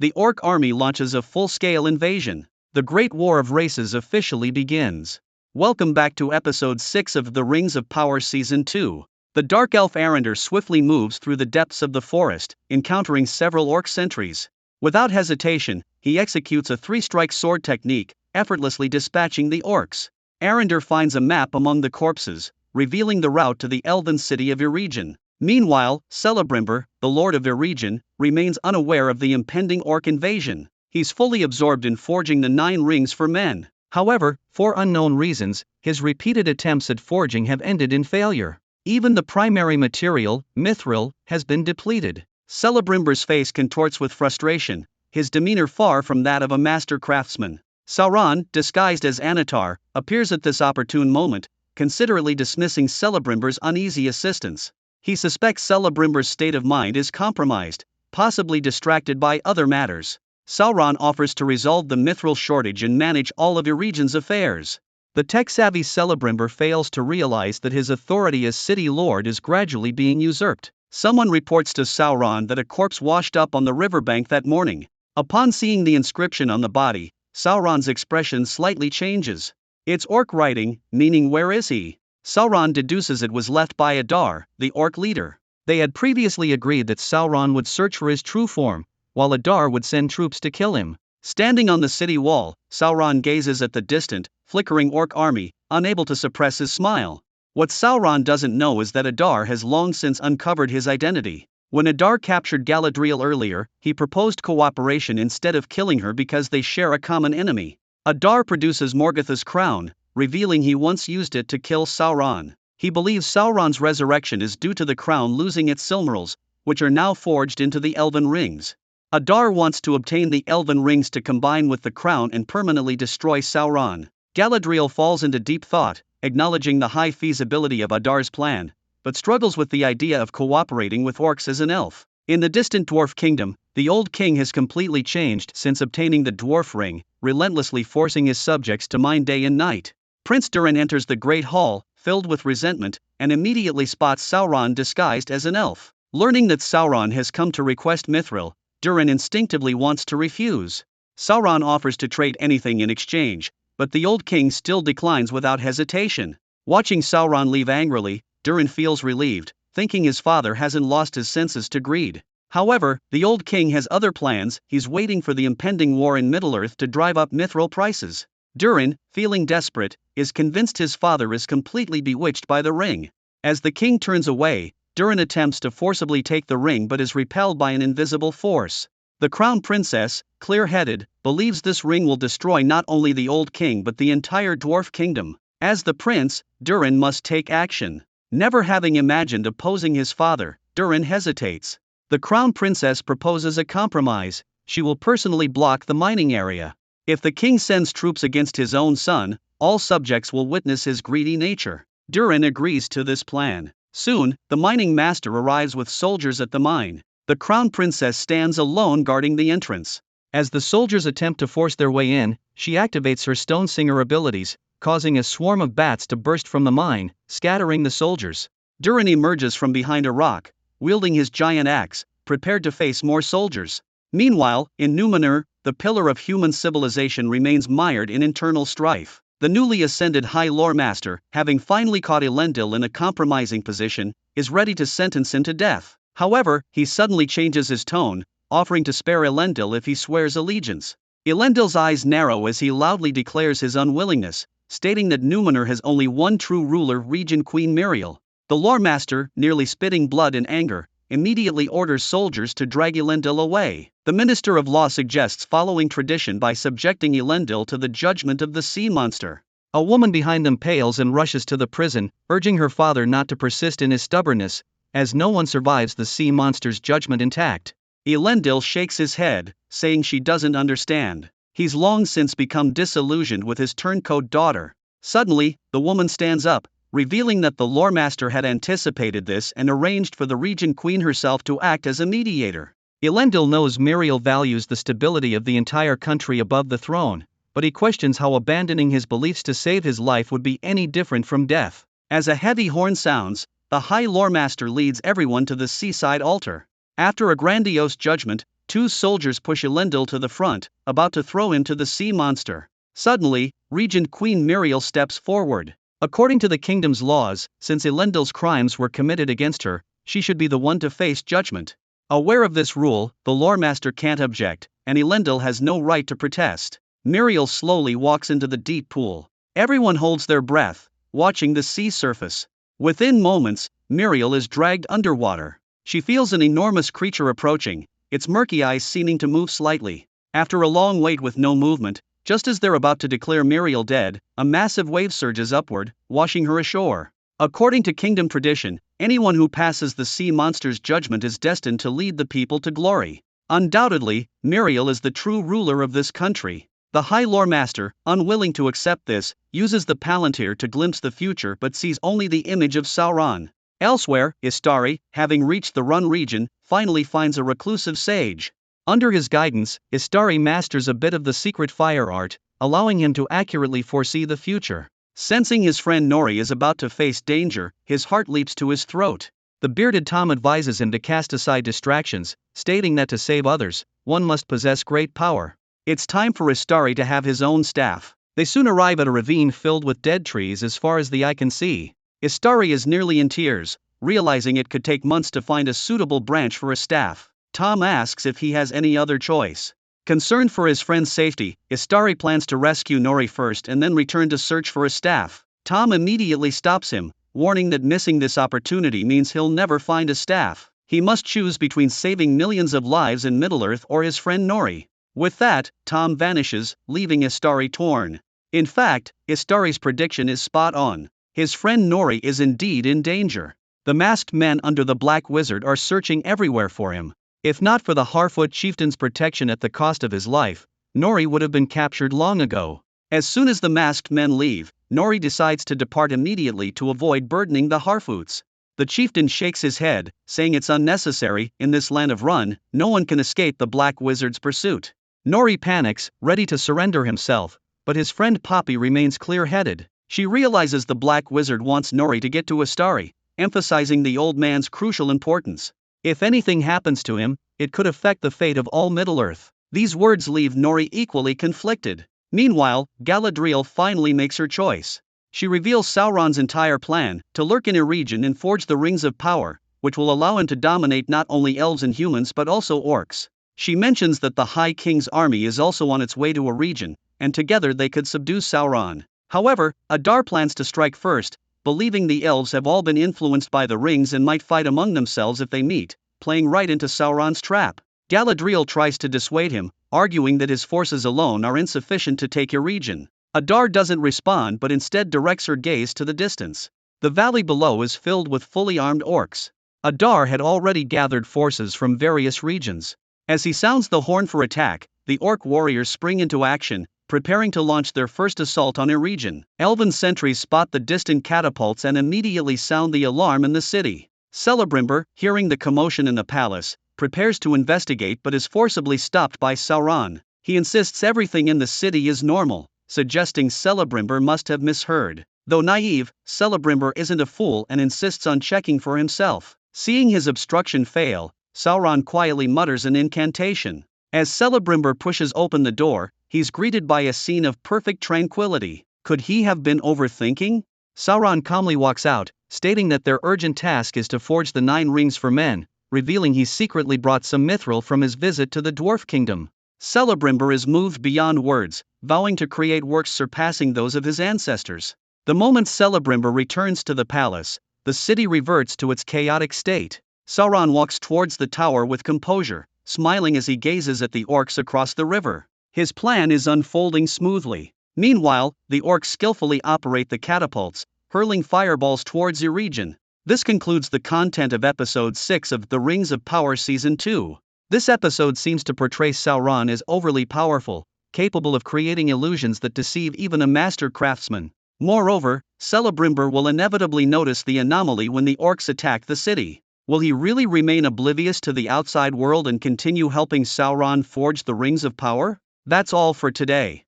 the Orc army launches a full-scale invasion. The Great War of Races officially begins. Welcome back to episode 6 of The Rings of Power Season 2. The Dark Elf Arender swiftly moves through the depths of the forest, encountering several Orc sentries. Without hesitation, he executes a three-strike sword technique, effortlessly dispatching the Orcs. Arender finds a map among the corpses, revealing the route to the Elven city of Eregion. Meanwhile, Celebrimbor, the Lord of Eregion, remains unaware of the impending Orc invasion. He's fully absorbed in forging the 9 rings for men. However, for unknown reasons, his repeated attempts at forging have ended in failure. Even the primary material, mithril, has been depleted. Celebrimbor's face contorts with frustration, his demeanor far from that of a master craftsman. Sauron, disguised as Anatar, appears at this opportune moment, considerately dismissing Celebrimbor's uneasy assistance. He suspects Celebrimbor's state of mind is compromised, possibly distracted by other matters. Sauron offers to resolve the mithril shortage and manage all of Eregion's affairs. The tech-savvy Celebrimbor fails to realize that his authority as city lord is gradually being usurped. Someone reports to Sauron that a corpse washed up on the riverbank that morning. Upon seeing the inscription on the body, Sauron's expression slightly changes. It's Orc writing, meaning where is he? Sauron deduces it was left by Adar, the Orc leader. They had previously agreed that Sauron would search for his true form, while Adar would send troops to kill him. Standing on the city wall, Sauron gazes at the distant, flickering Orc army, unable to suppress his smile. What Sauron doesn't know is that Adar has long since uncovered his identity. When Adar captured Galadriel earlier, he proposed cooperation instead of killing her because they share a common enemy. Adar produces Morgoth's crown, revealing he once used it to kill Sauron. He believes Sauron's resurrection is due to the crown losing its silmarils, which are now forged into the Elven rings. Adar wants to obtain the Elven rings to combine with the crown and permanently destroy Sauron. Galadriel falls into deep thought, acknowledging the high feasibility of Adar's plan, but struggles with the idea of cooperating with Orcs as an elf. In the distant Dwarf Kingdom, the old king has completely changed since obtaining the Dwarf Ring, relentlessly forcing his subjects to mine day and night. Prince Durin enters the Great Hall, filled with resentment, and immediately spots Sauron disguised as an elf. Learning that Sauron has come to request mithril, Durin instinctively wants to refuse. Sauron offers to trade anything in exchange, but the old king still declines without hesitation. Watching Sauron leave angrily, Durin feels relieved, thinking his father hasn't lost his senses to greed. However, the old king has other plans. He's waiting for the impending war in Middle-earth to drive up mithril prices. Durin, feeling desperate, is convinced his father is completely bewitched by the ring. As the king turns away, Durin attempts to forcibly take the ring but is repelled by an invisible force. The crown princess, clear-headed, believes this ring will destroy not only the old king but the entire dwarf kingdom. As the prince, Durin must take action. Never having imagined opposing his father, Durin hesitates. The crown princess proposes a compromise. She will personally block the mining area. If the king sends troops against his own son, all subjects will witness his greedy nature. Durin agrees to this plan. Soon, the mining master arrives with soldiers at the mine. The crown princess stands alone guarding the entrance. As the soldiers attempt to force their way in, she activates her stone singer abilities, causing a swarm of bats to burst from the mine, scattering the soldiers. Durin emerges from behind a rock, wielding his giant axe, prepared to face more soldiers. Meanwhile, in Numenor, the pillar of human civilization remains mired in internal strife. The newly ascended High Lore Master, having finally caught Elendil in a compromising position, is ready to sentence him to death. However, he suddenly changes his tone, offering to spare Elendil if he swears allegiance. Elendil's eyes narrow as he loudly declares his unwillingness, stating that Numenor has only one true ruler, Regent Queen Miriel. The Lore Master, nearly spitting blood in anger, immediately orders soldiers to drag Elendil away. The Minister of Law suggests following tradition by subjecting Elendil to the judgment of the sea monster. A woman behind them pales and rushes to the prison, urging her father not to persist in his stubbornness, as no one survives the sea monster's judgment intact. Elendil shakes his head, saying she doesn't understand. He's long since become disillusioned with his turncoat daughter. Suddenly, the woman stands up, revealing that the Lore Master had anticipated this and arranged for the Regent Queen herself to act as a mediator. Elendil knows Miriel values the stability of the entire country above the throne, but he questions how abandoning his beliefs to save his life would be any different from death. As a heavy horn sounds, the High Lore Master leads everyone to the seaside altar. After a grandiose judgment, two soldiers push Elendil to the front, about to throw him to the sea monster. Suddenly, Regent Queen Muriel steps forward. According to the kingdom's laws, since Elendil's crimes were committed against her, she should be the one to face judgment. Aware of this rule, the loremaster can't object, and Elendil has no right to protest. Muriel slowly walks into the deep pool. Everyone holds their breath, watching the sea surface. Within moments, Muriel is dragged underwater. She feels an enormous creature approaching, its murky eyes seeming to move slightly. After a long wait with no movement, just as they're about to declare Muriel dead, a massive wave surges upward, washing her ashore. According to kingdom tradition, anyone who passes the sea monster's judgment is destined to lead the people to glory. Undoubtedly, Muriel is the true ruler of this country. The High Loremaster, unwilling to accept this, uses the Palantir to glimpse the future but sees only the image of Sauron. Elsewhere, Istari, having reached the Run region, finally finds a reclusive sage. Under his guidance, Istari masters a bit of the secret fire art, allowing him to accurately foresee the future. Sensing his friend Nori is about to face danger, his heart leaps to his throat. The bearded Tom advises him to cast aside distractions, stating that to save others, one must possess great power. It's time for Istari to have his own staff. They soon arrive at a ravine filled with dead trees as far as the eye can see. Istari is nearly in tears, realizing it could take months to find a suitable branch for a staff. Tom asks if he has any other choice. Concerned for his friend's safety, Istari plans to rescue Nori first and then return to search for a staff. Tom immediately stops him, warning that missing this opportunity means he'll never find a staff. He must choose between saving millions of lives in Middle-earth or his friend Nori. With that, Tom vanishes, leaving Istari torn. In fact, Istari's prediction is spot on. His friend Nori is indeed in danger. The masked men under the Black Wizard are searching everywhere for him. If not for the Harfoot chieftain's protection at the cost of his life, Nori would have been captured long ago. As soon as the masked men leave, Nori decides to depart immediately to avoid burdening the Harfoots. The chieftain shakes his head, saying it's unnecessary. In this land of Run, no one can escape the Black Wizard's pursuit. Nori panics, ready to surrender himself, but his friend Poppy remains clear-headed. She realizes the Black Wizard wants Nori to get to Istari, emphasizing the old man's crucial importance. If anything happens to him, it could affect the fate of all Middle-earth. These words leave Nori equally conflicted. Meanwhile, Galadriel finally makes her choice. She reveals Sauron's entire plan, to lurk in a region and forge the Rings of Power, which will allow him to dominate not only elves and humans but also orcs. She mentions that the High King's army is also on its way to a region, and together they could subdue Sauron. However, Adar plans to strike first, believing the elves have all been influenced by the rings and might fight among themselves if they meet, playing right into Sauron's trap. Galadriel tries to dissuade him, arguing that his forces alone are insufficient to take a region. Adar doesn't respond but instead directs her gaze to the distance. The valley below is filled with fully armed orcs. Adar had already gathered forces from various regions. As he sounds the horn for attack, the orc warriors spring into action, preparing to launch their first assault on a region. Elven sentries spot the distant catapults and immediately sound the alarm in the city. Celebrimbor, hearing the commotion in the palace, prepares to investigate but is forcibly stopped by Sauron. He insists everything in the city is normal, suggesting Celebrimbor must have misheard. Though naive, Celebrimbor isn't a fool and insists on checking for himself. Seeing his obstruction fail, Sauron quietly mutters an incantation. As Celebrimbor pushes open the door, he's greeted by a scene of perfect tranquility. Could he have been overthinking? Sauron calmly walks out, stating that their urgent task is to forge the 9 rings for men, revealing he secretly brought some mithril from his visit to the Dwarf Kingdom. Celebrimbor is moved beyond words, vowing to create works surpassing those of his ancestors. The moment Celebrimbor returns to the palace, the city reverts to its chaotic state. Sauron walks towards the tower with composure, smiling as he gazes at the orcs across the river. His plan is unfolding smoothly. Meanwhile, the orcs skillfully operate the catapults, hurling fireballs towards the region. This concludes the content of episode 6 of The Rings of Power Season 2. This episode seems to portray Sauron as overly powerful, capable of creating illusions that deceive even a master craftsman. Moreover, Celebrimbor will inevitably notice the anomaly when the orcs attack the city. Will he really remain oblivious to the outside world and continue helping Sauron forge the Rings of Power? That's all for today.